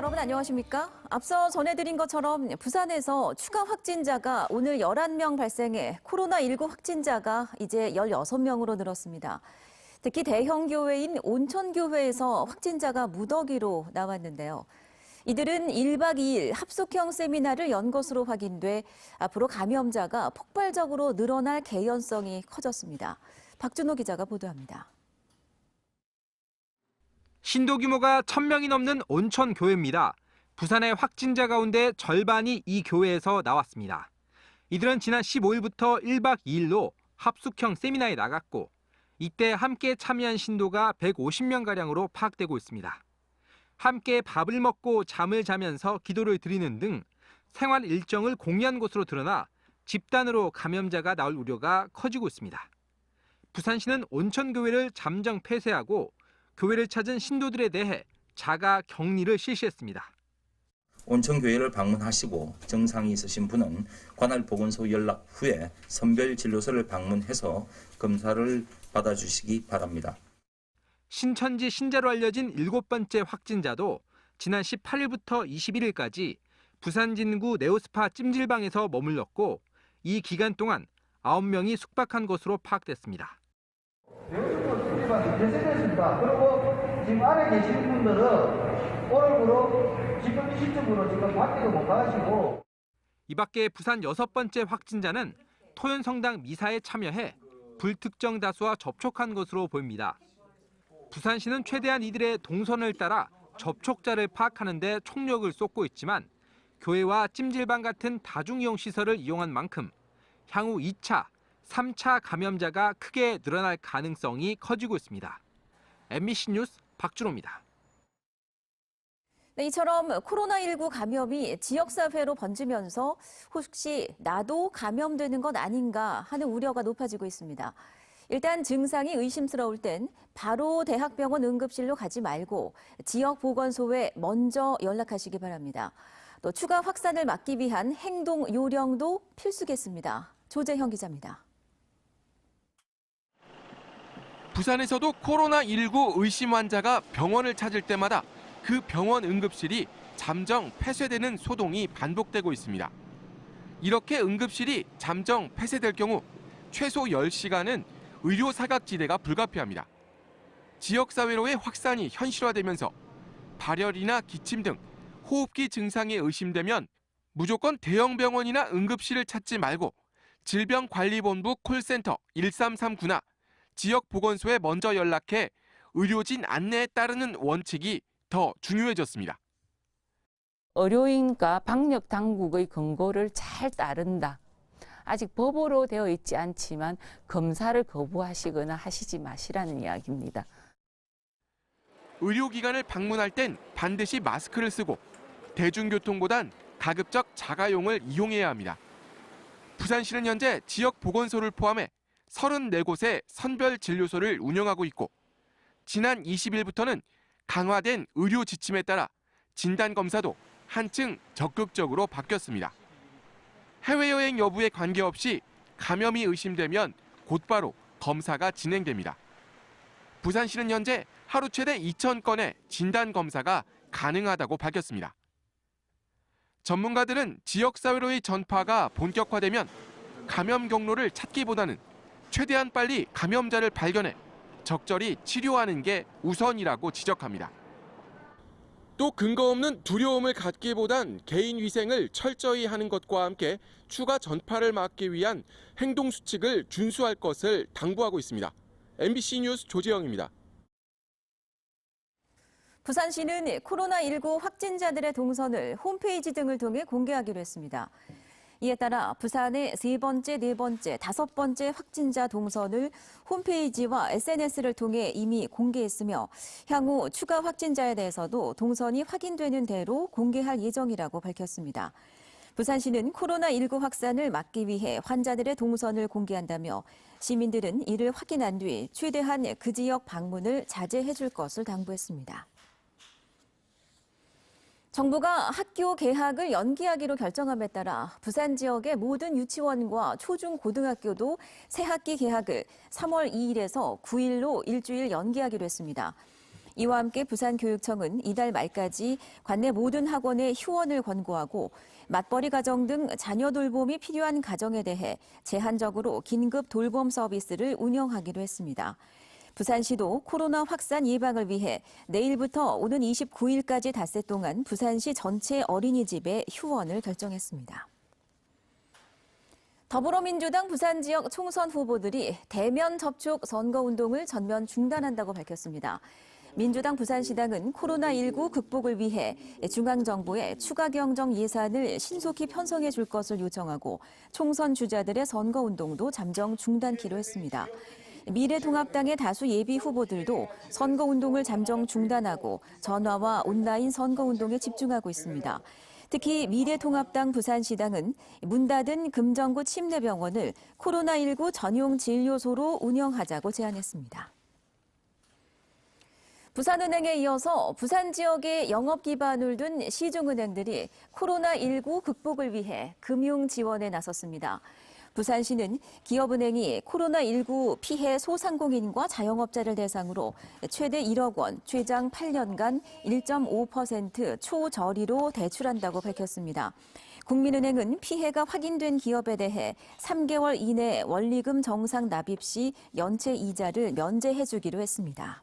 여러분 안녕하십니까? 앞서 전해드린 것처럼 부산에서 추가 확진자가 오늘 11명 발생해 코로나19 확진자가 이제 16명으로 늘었습니다. 특히 대형 교회인 온천교회에서 확진자가 무더기로 나왔는데요. 이들은 1박 2일 합숙형 세미나를 연 것으로 확인돼 앞으로 감염자가 폭발적으로 늘어날 개연성이 커졌습니다. 박준호 기자가 보도합니다. 신도 규모가 1,000명이 넘는 온천교회입니다. 부산의 확진자 가운데 절반이 이 교회에서 나왔습니다. 이들은 지난 15일부터 1박 2일로 합숙형 세미나에 나갔고 이때 함께 참여한 신도가 150명가량으로 파악되고 있습니다. 함께 밥을 먹고 잠을 자면서 기도를 드리는 등 생활 일정을 공유한 것으로 드러나 집단으로 감염자가 나올 우려가 커지고 있습니다. 부산시는 온천교회를 잠정 폐쇄하고 교회를 찾은 신도들에 대해 자가 격리를 실시했습니다. 온천교회를 방문하시고 증상이 있으신 분은 관할 보건소 연락 후에 선별 진료소를 방문해서 검사를 받아주시기 바랍니다. 신천지 신자로 알려진 7번째 확진자도 지난 18일부터 21일까지 부산 진구 네오스파 찜질방에서 머물렀고 이 기간 동안 9명이 숙박한 것으로 파악됐습니다. 대세됐습니다. 그리고 지금 안에 계시는 분들은 오늘부로 지금 이 시점으로 지금 밖에도 못 가시고. 이 밖에 부산 6번째 확진자는 토연성당 미사에 참여해 불특정 다수와 접촉한 것으로 보입니다. 부산시는 최대한 이들의 동선을 따라 접촉자를 파악하는 데 총력을 쏟고 있지만 교회와 찜질방 같은 다중이용 시설을 이용한 만큼 향후 2차, 3차 감염자가 크게 늘어날 가능성이 커지고 있습니다. MBC 뉴스 박준호입니다. 네, 이처럼 코로나19 감염이 지역사회로 번지면서 혹시 나도 감염되는 것 아닌가 하는 우려가 높아지고 있습니다. 일단 증상이 의심스러울 땐 바로 대학병원 응급실로 가지 말고 지역 보건소에 먼저 연락하시기 바랍니다. 또 추가 확산을 막기 위한 행동 요령도 필수겠습니다. 조재형 기자입니다. 부산에서도 코로나19 의심 환자가 병원을 찾을 때마다 그 병원 응급실이 잠정 폐쇄되는 소동이 반복되고 있습니다. 이렇게 응급실이 잠정 폐쇄될 경우 최소 10시간은 의료 사각지대가 불가피합니다. 지역사회로의 확산이 현실화되면서 발열이나 기침 등 호흡기 증상이 의심되면 무조건 대형 병원이나 응급실을 찾지 말고 질병관리본부 콜센터 1339나 지역 보건소에 먼저 연락해 의료진 안내에 따르는 원칙이 더 중요해졌습니다. 의료인과 방역 당국의 권고를 잘 따른다. 아직 법으로 되어 있지 않지만 검사를 거부하시거나 하시지 마시라는 이야기입니다. 의료기관을 방문할 땐 반드시 마스크를 쓰고 대중교통보단 가급적 자가용을 이용해야 합니다. 부산시는 현재 지역 보건소를 포함해 34곳의 선별 진료소를 운영하고 있고 지난 20일부터는 강화된 의료 지침에 따라 진단검사도 한층 적극적으로 바뀌었습니다. 해외여행 여부에 관계없이 감염이 의심되면 곧바로 검사가 진행됩니다. 부산시는 현재 하루 최대 2,000건의 진단검사가 가능하다고 밝혔습니다. 전문가들은 지역사회로의 전파가 본격화되면 감염 경로를 찾기보다는 최대한 빨리 감염자를 발견해 적절히 치료하는 게 우선이라고 지적합니다. 또 근거 없는 두려움을 갖기보단 개인 위생을 철저히 하는 것과 함께 추가 전파를 막기 위한 행동 수칙을 준수할 것을 당부하고 있습니다. MBC 뉴스 조재영입니다. 부산시는 코로나19 확진자들의 동선을 홈페이지 등을 통해 공개하기로 했습니다. 이에 따라 부산의 3번째, 4번째, 5번째 확진자 동선을 홈페이지와 SNS를 통해 이미 공개했으며 향후 추가 확진자에 대해서도 동선이 확인되는 대로 공개할 예정이라고 밝혔습니다. 부산시는 코로나19 확산을 막기 위해 환자들의 동선을 공개한다며 시민들은 이를 확인한 뒤 최대한 그 지역 방문을 자제해 줄 것을 당부했습니다. 정부가 학교 개학을 연기하기로 결정함에 따라 부산 지역의 모든 유치원과 초중고등학교도 새학기 개학을 3월 2일에서 9일로 일주일 연기하기로 했습니다. 이와 함께 부산교육청은 이달 말까지 관내 모든 학원에 휴원을 권고하고 맞벌이 가정 등 자녀 돌봄이 필요한 가정에 대해 제한적으로 긴급 돌봄 서비스를 운영하기로 했습니다. 부산시도 코로나 확산 예방을 위해 내일부터 오는 29일까지 닷새 동안 부산시 전체 어린이집에 휴원을 결정했습니다. 더불어민주당 부산 지역 총선 후보들이 대면 접촉 선거운동을 전면 중단한다고 밝혔습니다. 민주당 부산시당은 코로나19 극복을 위해 중앙정부에 추가 경정 예산을 신속히 편성해 줄 것을 요청하고 총선 주자들의 선거운동도 잠정 중단키로 했습니다. 미래통합당의 다수 예비 후보들도 선거운동을 잠정 중단하고 전화와 온라인 선거운동에 집중하고 있습니다. 특히 미래통합당 부산시당은 문 닫은 금정구 침례병원을 코로나19 전용 진료소로 운영하자고 제안했습니다. 부산은행에 이어서 부산 지역에 영업 기반을 둔 시중은행들이 코로나19 극복을 위해 금융 지원에 나섰습니다. 부산시는 기업은행이 코로나19 피해 소상공인과 자영업자를 대상으로 최대 1억 원, 최장 8년간 1.5% 초저리로 대출한다고 밝혔습니다. 국민은행은 피해가 확인된 기업에 대해 3개월 이내 원리금 정상 납입 시 연체 이자를 면제해 주기로 했습니다.